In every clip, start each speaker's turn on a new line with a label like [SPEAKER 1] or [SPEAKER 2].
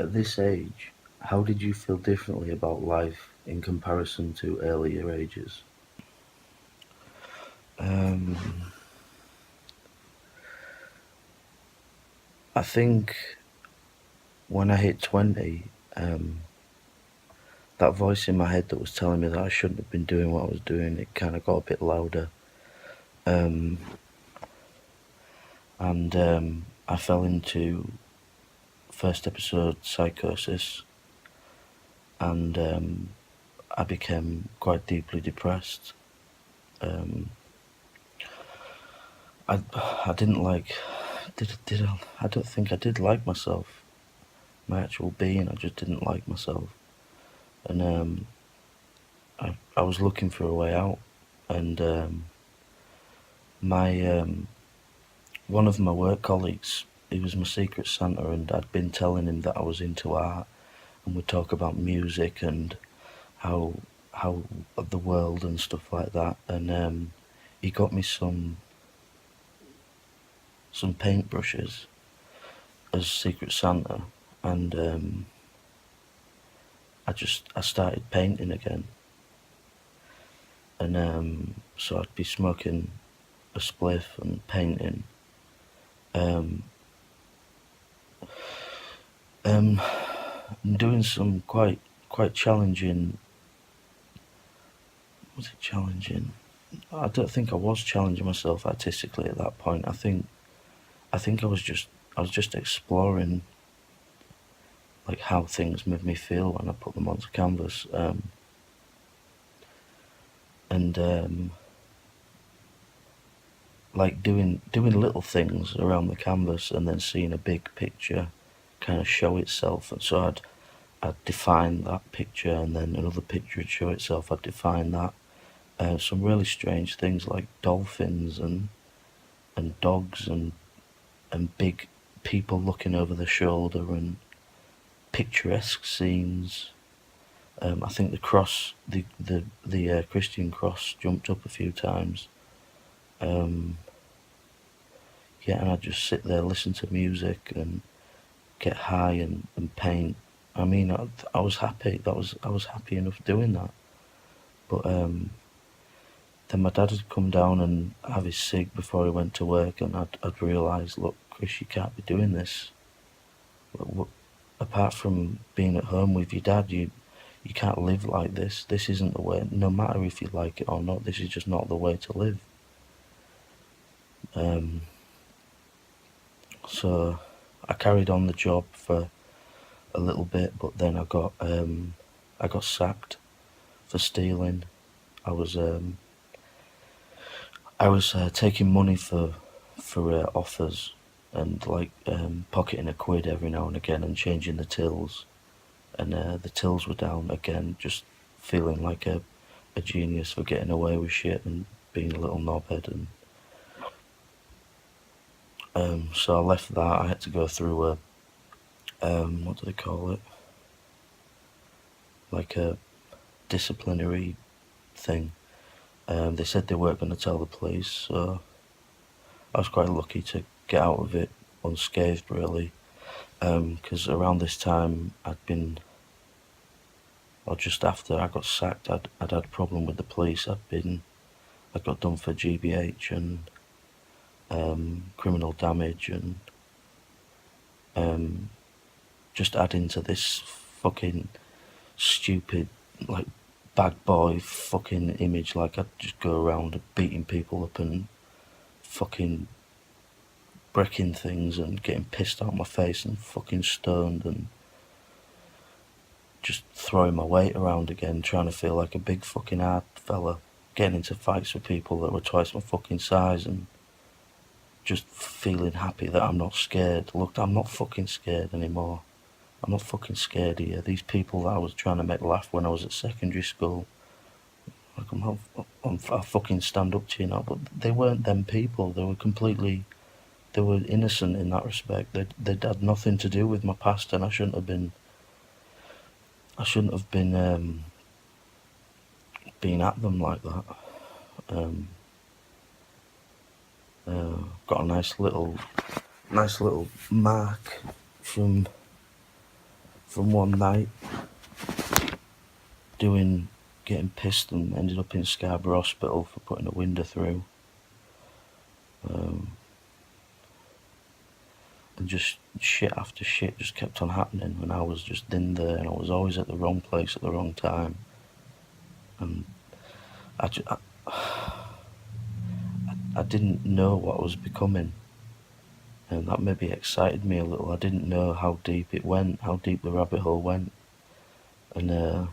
[SPEAKER 1] At this age, how did you feel differently about life in comparison to earlier ages? Um, I think when I hit 20, that voice in my head that was telling me that I shouldn't have been doing what I was doing, it kind of got a bit louder. Um, and I fell into first episode psychosis, and I became quite deeply depressed. Um, I didn't like did I don't think I did like myself, my actual being. I just didn't like myself, and I was looking for a way out, and my one of my work colleagues, he was my secret Santa, and I'd been telling him that I was into art, and we'd talk about music and how how the world and stuff like that, and he got me some paintbrushes as Secret Santa, and I started painting again, and so I'd be smoking a spliff and painting, um, um, and doing some quite challenging. Was it challenging? I don't think I was challenging myself artistically at that point. I think I was just exploring like how things made me feel when I put them onto canvas, and like doing little things around the canvas, and then seeing a big picture kind of show itself. And so I'd define that picture, and then another picture would show itself. I'd define that. Some really strange things like dolphins and dogs and big people looking over their shoulder and picturesque scenes. I think the cross, the Christian cross, jumped up a few times. Um, yeah, and I'd just sit there, listen to music, and get high and paint. I mean, I was happy. I was happy enough doing that. But then my dad would come down and have his cig before he went to work, and I'd realise, look, Chris, you can't be doing this. Apart from being at home with your dad, you can't live like this. This isn't the way. No matter if you like it or not, this is just not the way to live. Um, so I carried on the job for a little bit, but then I got sacked for stealing. I was um, I was taking money for offers, and like pocketing a quid every now and again and changing the tills, and the tills were down again. Just feeling like a genius for getting away with shit and being a little knobhead, and so I left that. I had to go through a what do they call it? Like a disciplinary thing. They said they weren't going to tell the police, so I was quite lucky to get out of it unscathed, really. Because around this time, or just after I got sacked, I'd had a problem with the police. I got done for GBH and criminal damage, and um, just adding to this fucking stupid, like, bad boy fucking image. Like, I'd just go around beating people up and fucking breaking things and getting pissed out of my face and fucking stoned and just throwing my weight around again, trying to feel like a big fucking hard fella, getting into fights with people that were twice my fucking size, and just feeling happy that I'm not scared. Look, I'm not fucking scared anymore. I'm not fucking scared here. These people that I was trying to make laugh when I was at secondary school, like, I fucking stand up to you now, but they weren't them people. They were innocent in that respect. They'd had nothing to do with my past, and I shouldn't have been being at them like that. Um, got a nice little mark from from one night getting pissed and ended up in Scarborough Hospital for putting a window through. And just shit after shit just kept on happening, and I was just in there, and I was always at the wrong place at the wrong time. And I didn't know what I was becoming, and that maybe excited me a little. I didn't know how deep it went, how deep the rabbit hole went. And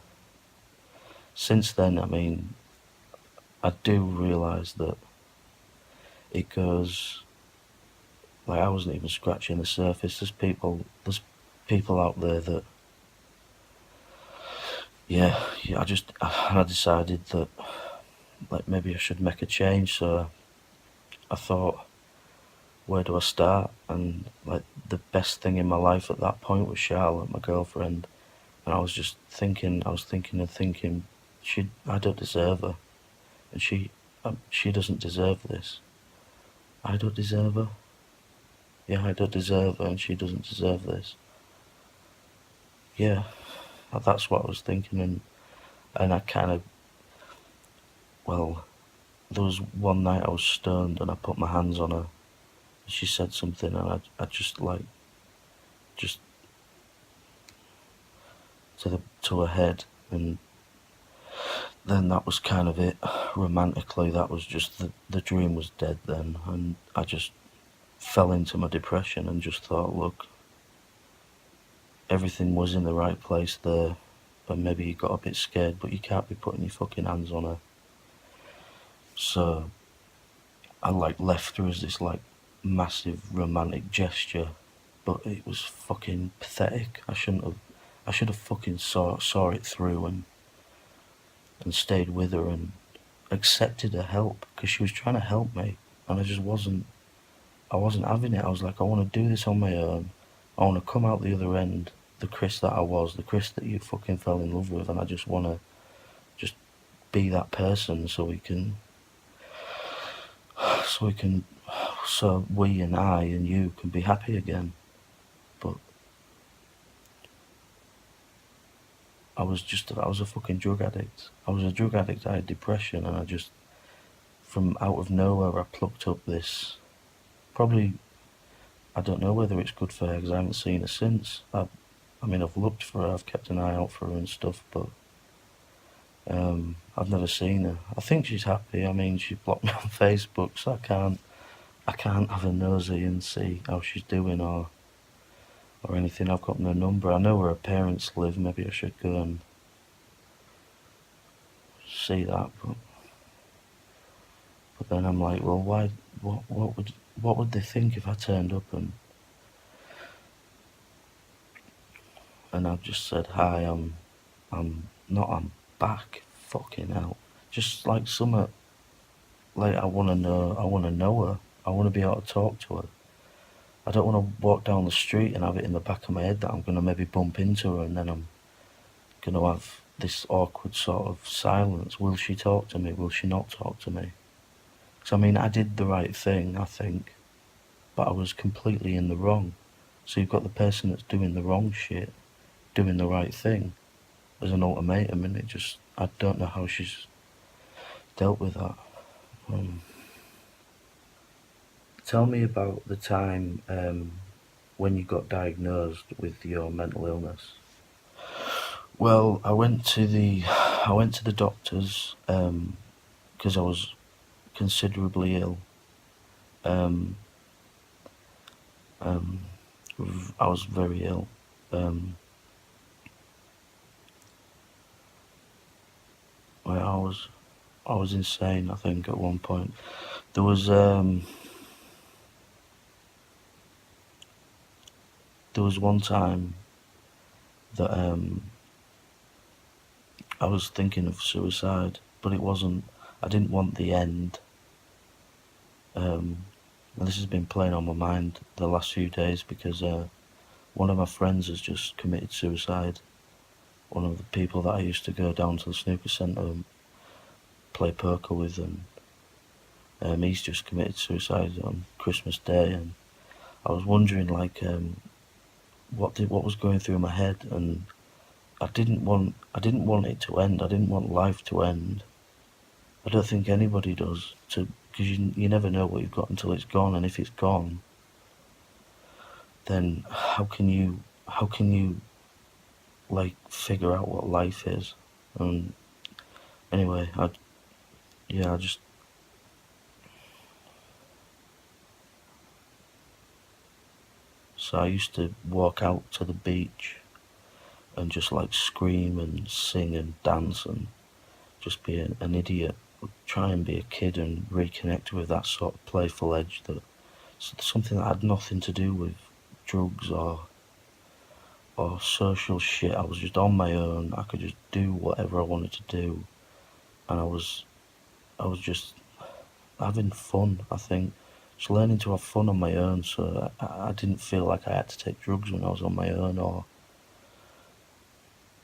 [SPEAKER 1] since then, I mean, I do realise that it goes, like, I wasn't even scratching the surface. There's people out there that, yeah, I decided that, like, maybe I should make a change. So I thought, where do I start? And, like, the best thing in my life at that point was Charlotte, my girlfriend. And I was just thinking, I don't deserve her, and she doesn't deserve this. I don't deserve her. Yeah, I don't deserve her, and she doesn't deserve this. Yeah, that's what I was thinking, and I kind of, well, there was one night I was stoned and I put my hands on her. She said something, and I just, like, just to her head, and then that was kind of it. Romantically, that was just the dream was dead then, and I just fell into my depression and just thought, look, everything was in the right place there, and maybe you got a bit scared, but you can't be putting your fucking hands on her. So I, like, left her as this, like, massive romantic gesture, but it was fucking pathetic. I should have fucking saw it through and stayed with her and accepted her help, because she was trying to help me, and I wasn't having it. I was like, I want to do this on my own. I want to come out the other end, the Chris that I was, the Chris that you fucking fell in love with, and I just want to just be that person so we and I and you can be happy again. But I was a fucking drug addict. I was a drug addict. I had depression, and I just, from out of nowhere, I plucked up this, probably, I don't know whether it's good for her because I haven't seen her since. I mean, I've looked for her, I've kept an eye out for her and stuff, but I've never seen her. I think she's happy. I mean, she blocked me on Facebook, so I can't have a nosy and see how she's doing or anything. I've got no number. I know where her parents live. Maybe I should go and see that, but then I'm like, well, why? What would they think if I turned up and I just said, hi, I'm back. Fucking hell. Just like summer, like, I want to know her. I want to be able to talk to her. I don't want to walk down the street and have it in the back of my head that I'm going to maybe bump into her, and then I'm going to have this awkward sort of silence. Will she talk to me? Will she not talk to me? Because, I mean, I did the right thing, I think, but I was completely in the wrong. So you've got the person that's doing the wrong shit, doing the right thing as an ultimatum, and I don't know how she's dealt with that. Tell me about the time when you got diagnosed with your mental illness. Well, I went to the doctors because I was considerably ill. I was very ill. I was insane, I think, at one point. There was one time that I was thinking of suicide, but it wasn't. I didn't want the end. And this has been playing on my mind the last few days because one of my friends has just committed suicide. One of the people that I used to go down to the snooker centre and play poker with, and he's just committed suicide on Christmas Day. And I was wondering, like, what was going through my head, and I didn't want it to end. I didn't want life to end. I don't think anybody does, because you never know what you've got until it's gone, and if it's gone, then how can you like figure out what life is? And anyway, I just so I used to walk out to the beach and just like scream and sing and dance and just be an idiot, try and be a kid and reconnect with that sort of playful edge, that something that had nothing to do with drugs or social shit. I was just on my own. I could just do whatever I wanted to do, and I was just having fun. I think just learning to have fun on my own. So I didn't feel like I had to take drugs when I was on my own, or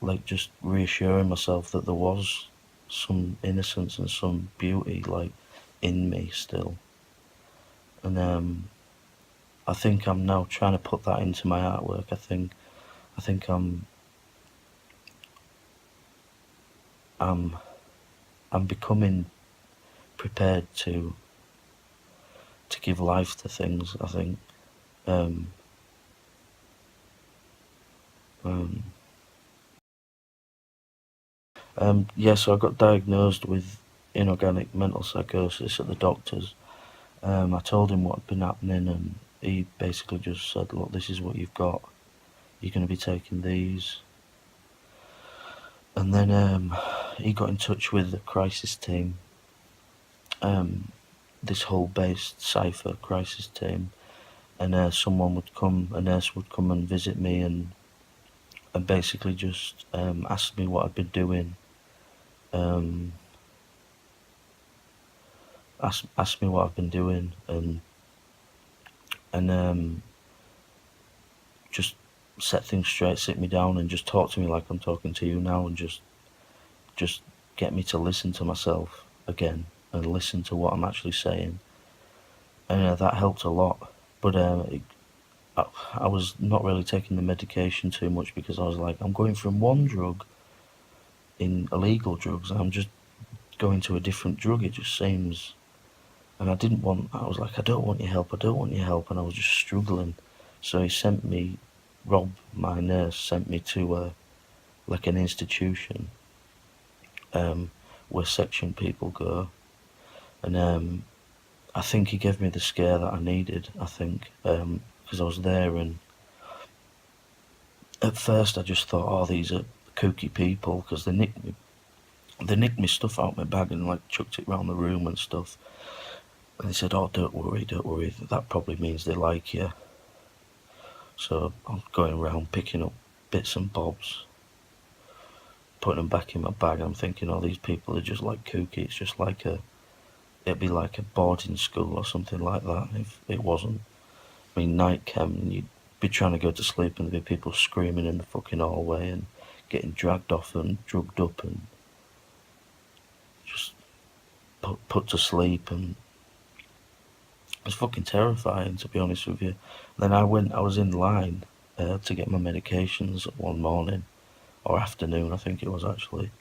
[SPEAKER 1] like just reassuring myself that there was some innocence and some beauty like in me still. And I think I'm now trying to put that into my artwork. I think I'm I'm becoming prepared to give life to things. I think um, um, yeah. So I got diagnosed with inorganic mental psychosis at the doctor's. I told him what had been happening, and he basically just said, "Look, this is what you've got. You're going to be taking these." And then he got in touch with the crisis team, um, this Hull-based cipher crisis team, and a nurse would come and visit me, and basically just asked me what I'd been doing, um, asked me what I've been doing, and just set things straight, sit me down, and just talk to me like I'm talking to you now, and just get me to listen to myself again and listen to what I'm actually saying, and that helped a lot. But I was not really taking the medication too much, because I was like, I'm going from one drug in illegal drugs, and I'm just going to a different drug. It just seems, and I was like, I don't want your help, I don't want your help, and I was just struggling. So Rob, my nurse, sent me to like an institution um, where section people go, and I think he gave me the scare that I needed. I think because I was there, and at first I just thought, oh, these are kooky people, because they nicked me stuff out my bag and like chucked it around the room and stuff. And they said, oh, don't worry, that probably means they like you. So I'm going around picking up bits and bobs, putting them back in my bag. I'm thinking, oh, these people are just like kooky. It's just like it'd be like a boarding school or something like that if it wasn't. I mean, night came and you'd be trying to go to sleep and there'd be people screaming in the fucking hallway and getting dragged off and drugged up and just put to sleep, and it was fucking terrifying, to be honest with you. Then I was in line to get my medications one morning, or afternoon, I think it was actually.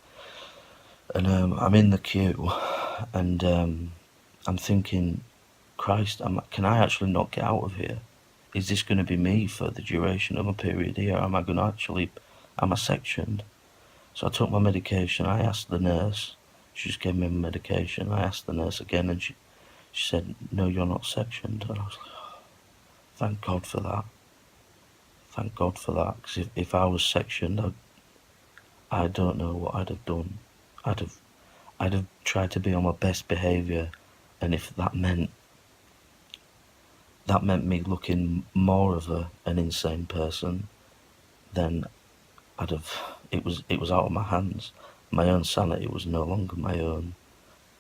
[SPEAKER 1] And I'm in the queue, and I'm thinking, Christ, can I actually not get out of here? Is this going to be me for the duration of my period here? Am I going to am I sectioned? So I took my medication. I asked the nurse. She just gave me my medication. I asked the nurse again, and she said, no, you're not sectioned. And I was like, oh, thank God for that. Thank God for that. Because if I was sectioned, I don't know what I'd have done. I'd have tried to be on my best behaviour, and if that meant me looking more of an insane person, then it was out of my hands. My own sanity was no longer my own.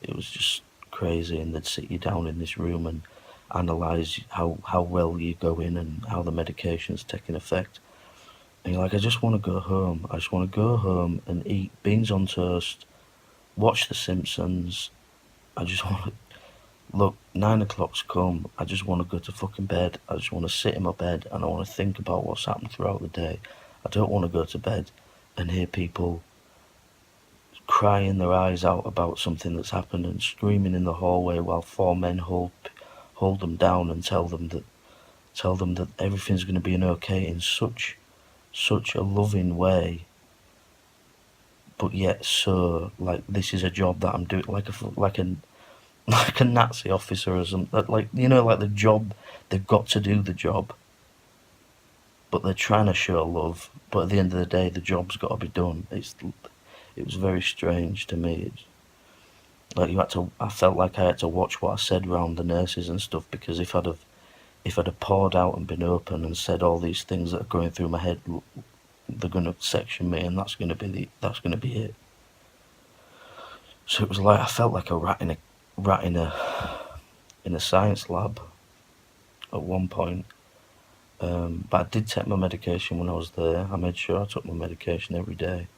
[SPEAKER 1] It was just crazy, and they'd sit you down in this room and analyse how well you go in and how the medication's taking effect. And you're like, I just want to go home. I just want to go home and eat beans on toast, watch The Simpsons. I just want to look, 9 o'clock's come. I just want to go to fucking bed. I just want to sit in my bed and I want to think about what's happened throughout the day. I don't want to go to bed and hear people crying their eyes out about something that's happened and screaming in the hallway while four men hold them down and tell them that everything's going to be okay in such a loving way, but yet so like this is a job that I'm doing like a Nazi officer or something. Like, you know, like the job, they've got to do the job, but they're trying to show love. But at the end of the day, the job's got to be done. It was very strange to me. Like I felt like I had to watch what I said around the nurses and stuff, because if I'd have poured out and been open and said all these things that are going through my head, they're going to section me, and that's going to be it. So it was like I felt like a rat in a science lab at one point. But I did take my medication when I was there. I made sure I took my medication every day.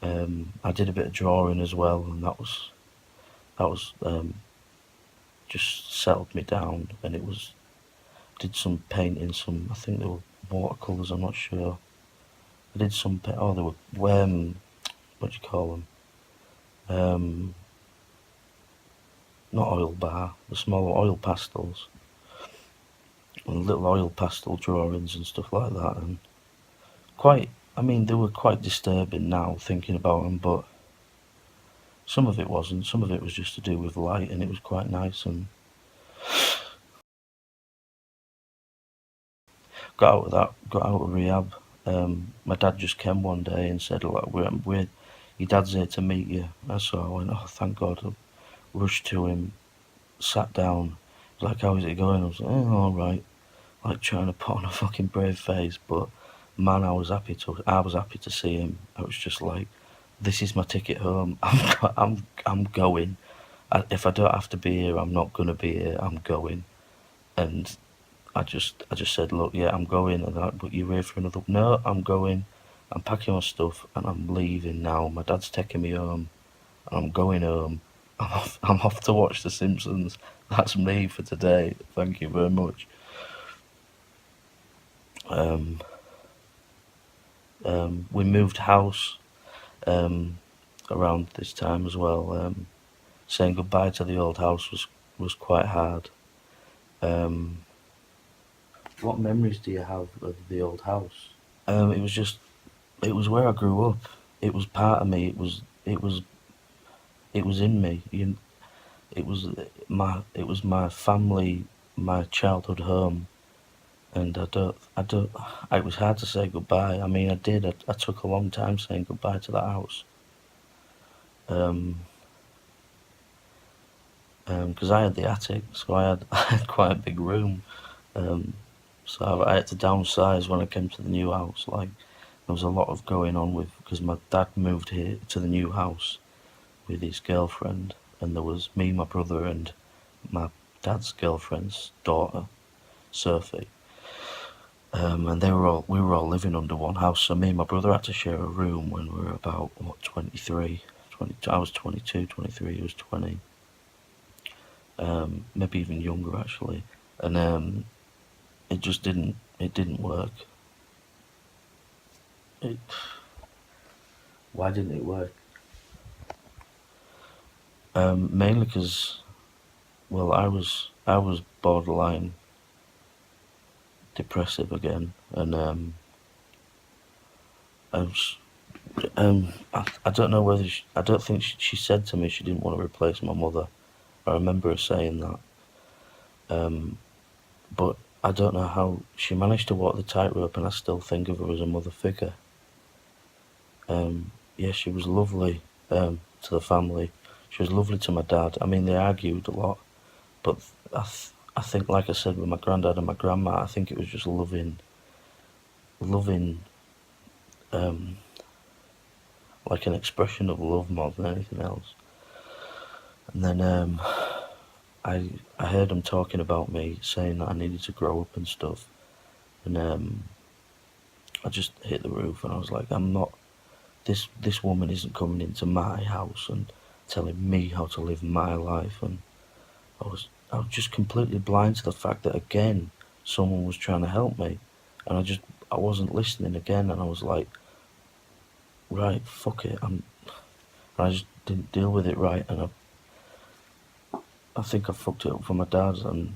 [SPEAKER 1] I did a bit of drawing as well, and that was just settled me down. And did some painting, I think they were watercolours. I'm not sure. I did some. Oh, they were what do you call them? Not oil bar, the smaller oil pastels, and little oil pastel drawings and stuff like that. And I mean, they were quite disturbing now thinking about them, but some of it wasn't. Some of it was just to do with light, and it was quite nice. And got out of rehab. My dad just came one day and said, like, your dad's here to meet you. And so I went, oh, thank God. I rushed to him, sat down. He was like, how is it going? I was like, oh, all right. Like, trying to put on a fucking brave face, but man, I was happy to see him. I was just like, this is my ticket home. I'm going. If I don't have to be here, I'm not gonna be here. I'm going. And I just said, look, yeah, I'm going. And they're like, but you're here for another? No, I'm going. I'm packing my stuff and I'm leaving now. My dad's taking me home, and I'm going home. I'm off to watch The Simpsons. That's me for today. Thank you very much. We moved house around this time as well. Saying goodbye to the old house was quite hard. What memories do you have of the old house? It was where I grew up. It was part of me. It was in me. It was my family, my childhood home, and it was hard to say goodbye. I mean, I took a long time saying goodbye to that house. Because I had the attic, so I had quite a big room. So I had to downsize when I came to the new house. Like, there was a lot of going on because my dad moved here to the new house with his girlfriend, and there was me, my brother, and my dad's girlfriend's daughter, Sophie. And we were all living under one house. So me and my brother had to share a room when we were about 23, 22. I was 22, 23. He was 20. Maybe even younger actually. And it just didn't work. Why didn't it work? Mainly because, well, I was borderline depressive again, and I don't know whether I don't think she said to me she didn't want to replace my mother. I remember her saying that, but I don't know how she managed to walk the tightrope, and I still think of her as a mother figure. Yeah, she was lovely to the family. She was lovely to my dad. I mean, they argued a lot, but I think, like I said, with my granddad and my grandma, I think it was just loving, like an expression of love more than anything else. And then I heard them talking about me, saying that I needed to grow up and stuff, and I just hit the roof, and I was like, I'm not. This woman isn't coming into my house and telling me how to live my life, and I was just completely blind to the fact that again someone was trying to help me, and I wasn't listening again, and I was like, right, fuck it, I just didn't deal with it right, and I think I fucked it up for my dad, and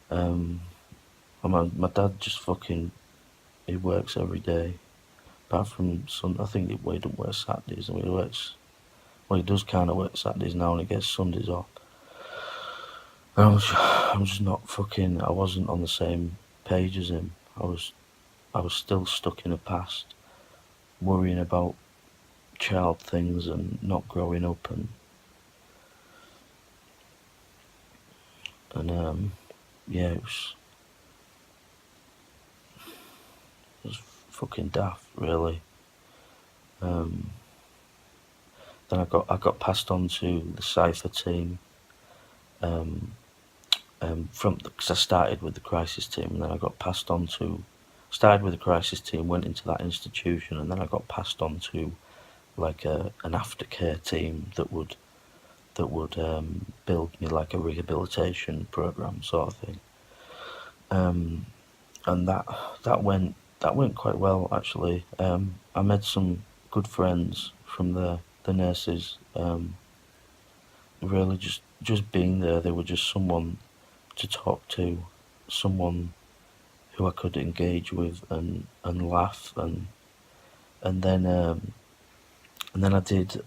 [SPEAKER 1] um, my dad just fucking, he works every day, apart from I think he doesn't work Saturdays, and he does kind of work Saturdays now, and he gets Sundays off. And I'm just not fucking, I wasn't on the same page as him. I was still stuck in the past, worrying about child things and not growing up, and yeah, it was fucking daft, really. Um, then I got passed on to the cipher team. Because I started with the crisis team, and then I got passed on to, started with the crisis team, went into that institution, and then I got passed on to like an aftercare team that would build me like a rehabilitation program sort of thing. And that went quite well actually. I made some good friends from the nurses. Really, just being there, they were just someone to talk to, someone who I could engage with and laugh, and and then I did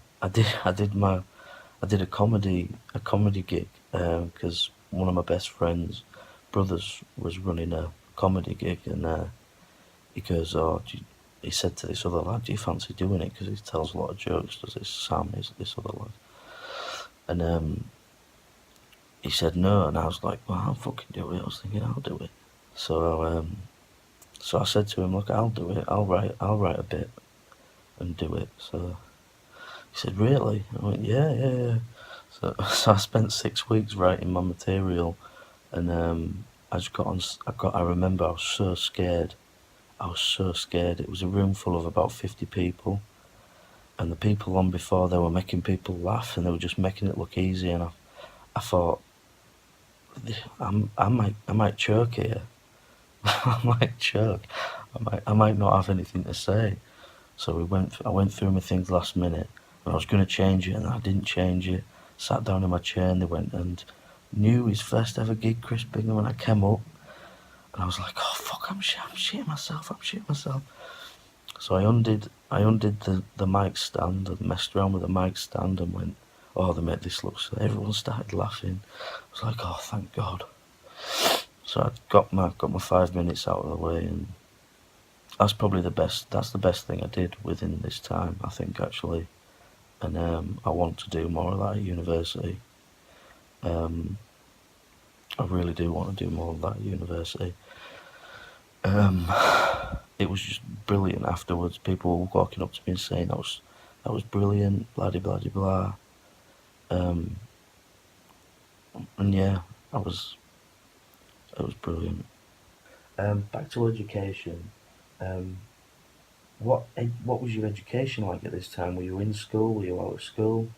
[SPEAKER 1] a comedy gig because one of my best friends' brothers was running a comedy gig, and he goes, he said to this other lad, "Do you fancy doing it?" Because he tells a lot of jokes. Does this Sam? Is this other lad? And he said no, and I was like, "Well, I'll fucking do it." I was thinking, "I'll do it." So so I said to him, "Look, I'll do it. I'll write a bit and do it." So he said, "Really?" I went, "Yeah, yeah, yeah." So so I spent 6 weeks writing my material, and I just got on. I remember I was so scared. I was so scared. It was a room full of about 50 people, and the people on before, they were making people laugh, and they were just making it look easy. And I thought, I might choke here. I might choke. I might not have anything to say. So I went through my things last minute, and I was going to change it, and I didn't change it. Sat down in my chair, and they went and knew his first ever gig, Chris Bingham, when I came up, and I was like, oh fuck, I'm shitting myself. So I undid the mic stand and messed around with the mic stand and went, oh, they made this look so. Everyone started laughing. I was like, oh, thank God. So I got my 5 minutes out of the way, and that's probably the best. That's the best thing I did within this time, I think, actually. And I want to do more of that at university. I really do want to do more of that at university. It was just brilliant afterwards. People were walking up to me and saying that was brilliant, blah blah blah blah. And yeah, it was brilliant. Back to education. Um, what was your education like at this time? Were you in school? Were you out of school?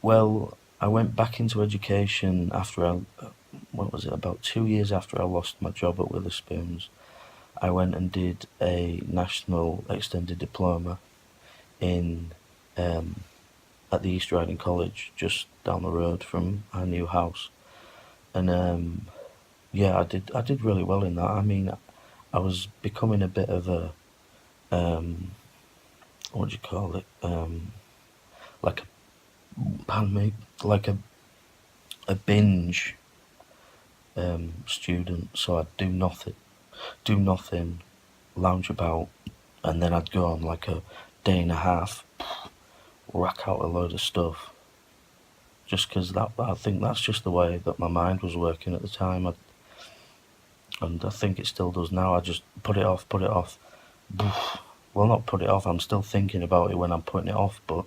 [SPEAKER 1] Well, I went back into education after what was it? About 2 years after I lost my job at Witherspoons. I went and did a national extended diploma in at the East Riding College, just down the road from our new house, and yeah, I did really well in that. I mean, I was becoming a bit of a what do you call it? Like pardon me, like a binge student. So I'd do nothing, lounge about, and then I'd go on like a day and a half, rack out a load of stuff. Just because I think that's just the way that my mind was working at the time, and I think it still does now. I just put it off, put it off. Well, not put it off. I'm still thinking about it when I'm putting it off, but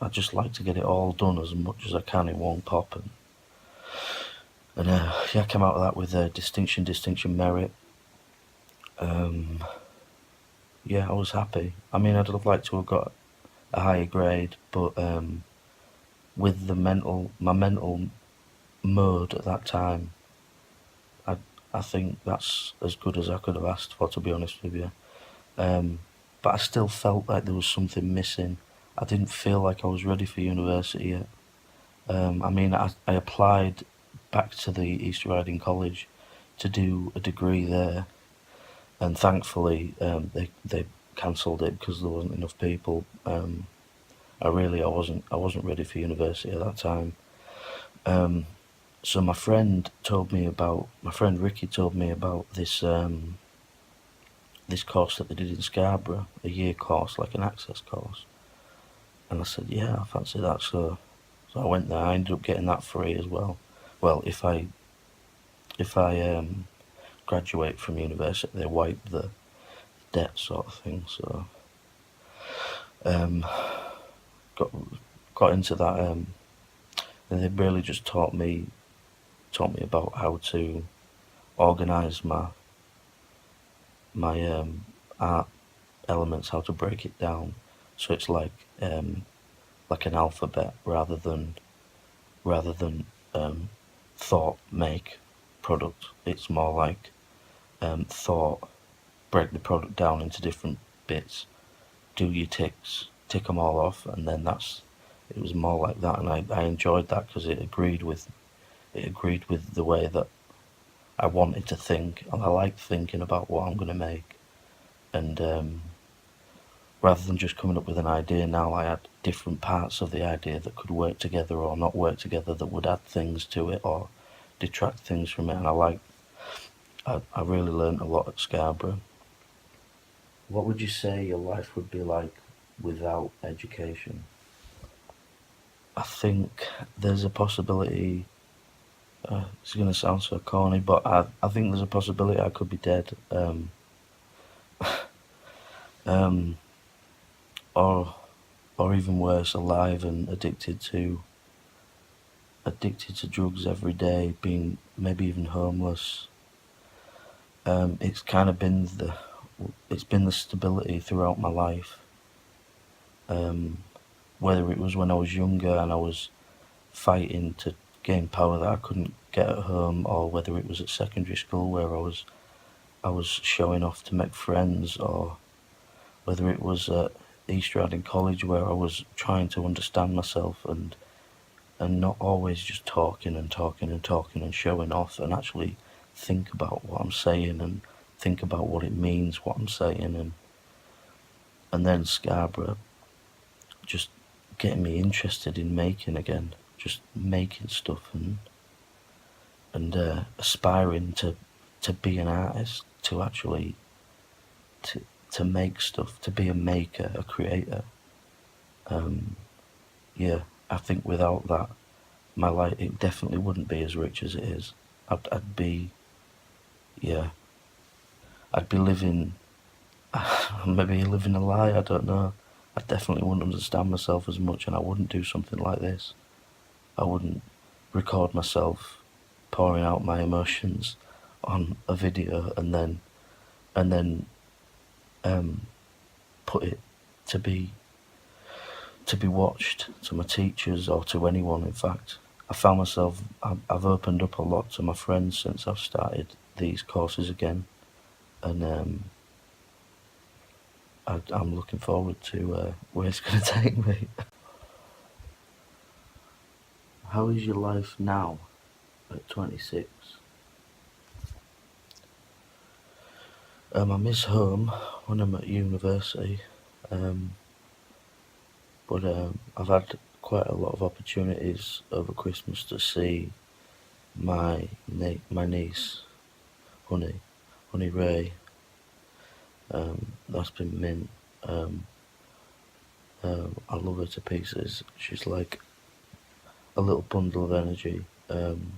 [SPEAKER 1] I just like to get it all done as much as I can in one pop, and yeah, I came out of that with a distinction, merit. Yeah, I was happy. I mean, I'd have liked to have got a higher grade, but with my mental mode at that time, I I think that's as good as I could have asked for, to be honest with you. But I still felt like there was something missing. I didn't feel like I was ready for university yet. I mean, I applied back to the East Riding College to do a degree there, and thankfully they cancelled it because there wasn't enough people. I wasn't ready for university at that time. So my friend Ricky told me about this course that they did in Scarborough, a year course, like an access course. And I said, yeah, I fancy that. So I went there. I ended up getting that free as well. Well, if I graduate from university, they wipe the debt, sort of thing. So um, got into that, and they really just taught me about how to organise my art elements, how to break it down, so it's like an alphabet rather than thought make product. It's more like thought, break the product down into different bits, do your ticks, tick them all off, and then it was more like that, and I enjoyed that because it agreed with the way that I wanted to think, and I like thinking about what I'm going to make, and rather than just coming up with an idea, now I had different parts of the idea that could work together or not work together, that would add things to it or detract things from it, and I really learned a lot at Scarborough. What would you say your life would be like without education? I think there's a possibility. It's going to sound so corny, but I think there's a possibility I could be dead, um, or even worse, alive and addicted to drugs every day, being maybe even homeless. It's kind of been the stability throughout my life. Whether it was when I was younger and I was fighting to gain power that I couldn't get at home, or whether it was at secondary school where I was showing off to make friends, or whether it was at East Riding College where I was trying to understand myself and not always just talking and talking and talking and showing off, and actually think about what I'm saying and think about what it means, what I'm saying, and then Scarborough just getting me interested in making again, just making stuff and aspiring to be an artist, to actually to make stuff, to be a maker, a creator. Yeah, I think without that, my life, it definitely wouldn't be as rich as it is. I'd be, yeah, I'd be living, maybe living a lie, I don't know. I definitely wouldn't understand myself as much, and I wouldn't do something like this. I wouldn't record myself pouring out my emotions on a video and then put it to be watched to my teachers or to anyone. In fact, I found myself, I've opened up a lot to my friends since I've started these courses again, and I'm looking forward to where it's going to take me. How is your life now at 26? I miss home when I'm at university, but I've had quite a lot of opportunities over Christmas to see my niece, Honey Ray. That's been mint. I love her to pieces. She's like a little bundle of energy, and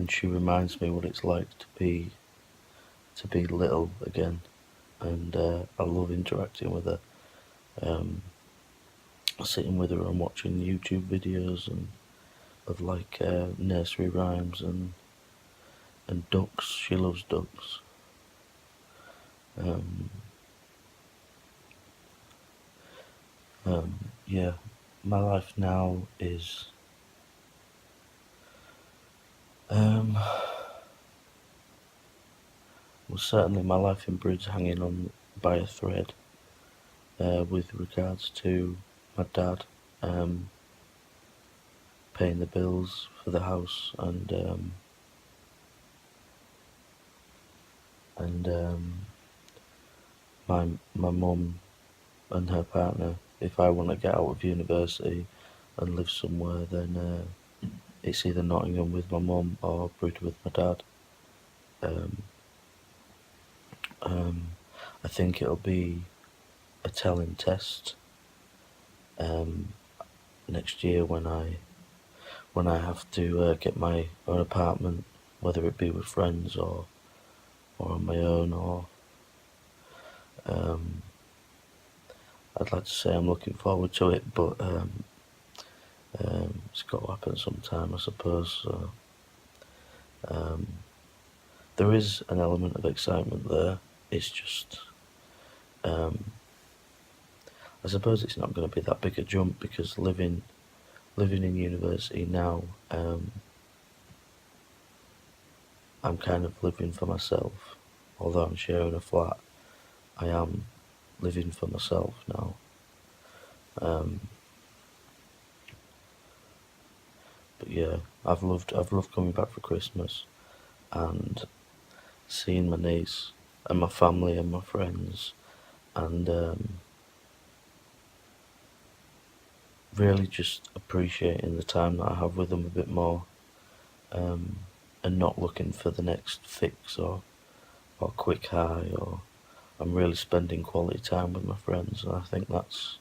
[SPEAKER 1] she reminds me what it's like to be little again. And I love interacting with her, sitting with her and watching YouTube videos and of like nursery rhymes and ducks. She loves ducks. Um, yeah, my life now is um, well, certainly my life in Bridge hanging on by a thread with regards to my dad um, paying the bills for the house and my mum and her partner. If I want to get out of university and live somewhere, then it's either Nottingham with my mum or Bridge with my dad. Um, um, I think it'll be a telling test um, next year when I have to get my own apartment, whether it be with friends or on my own, or um, I'd like to say I'm looking forward to it, but it's got to happen sometime, I suppose. So, um, there is an element of excitement there. It's just, um, I suppose it's not going to be that big a jump because living in university now, I'm kind of living for myself. Although I'm sharing a flat, I am living for myself now. Um, but yeah, I've loved coming back for Christmas and seeing my niece and my family and my friends and really just appreciating the time that I have with them a bit more, um, and not looking for the next fix or quick high, or I'm really spending quality time with my friends, and I think that's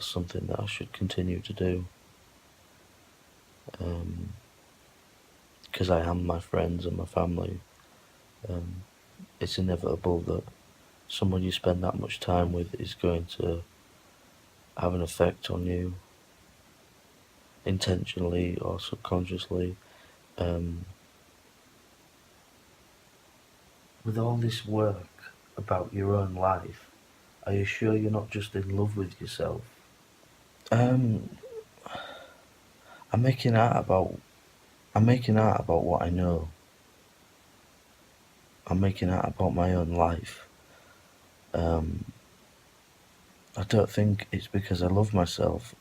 [SPEAKER 1] something that I should continue to do, because I am my friends and my family. Um, it's inevitable that someone you spend that much time with is going to have an effect on you, intentionally or subconsciously. Um, with all this work about your own life, are you sure you're not just in love with yourself? Um, I'm making art about I'm making art about what I know. I'm making art about my own life. Um, I don't think it's because I love myself.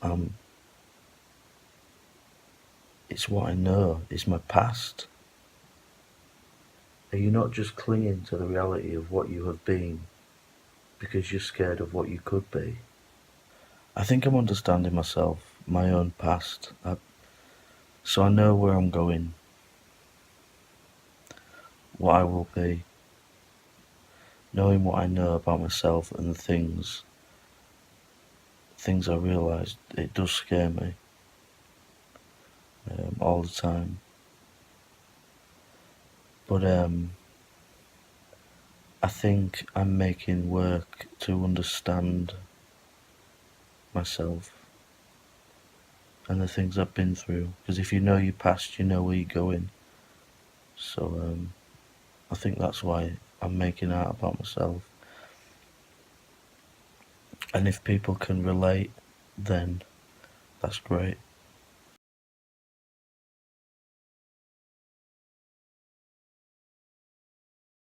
[SPEAKER 1] It's what I know. It's my past. Are you not just clinging to the reality of what you have been because you're scared of what you could be? I think I'm understanding myself, my own past, so I know where I'm going, what I will be. Knowing what I know about myself and the things I realised, it does scare me all the time. But I think I'm making work to understand myself and the things I've been through. Because if you know your past, you know where you're going. So I think that's why I'm making art about myself. And if people can relate, then that's great.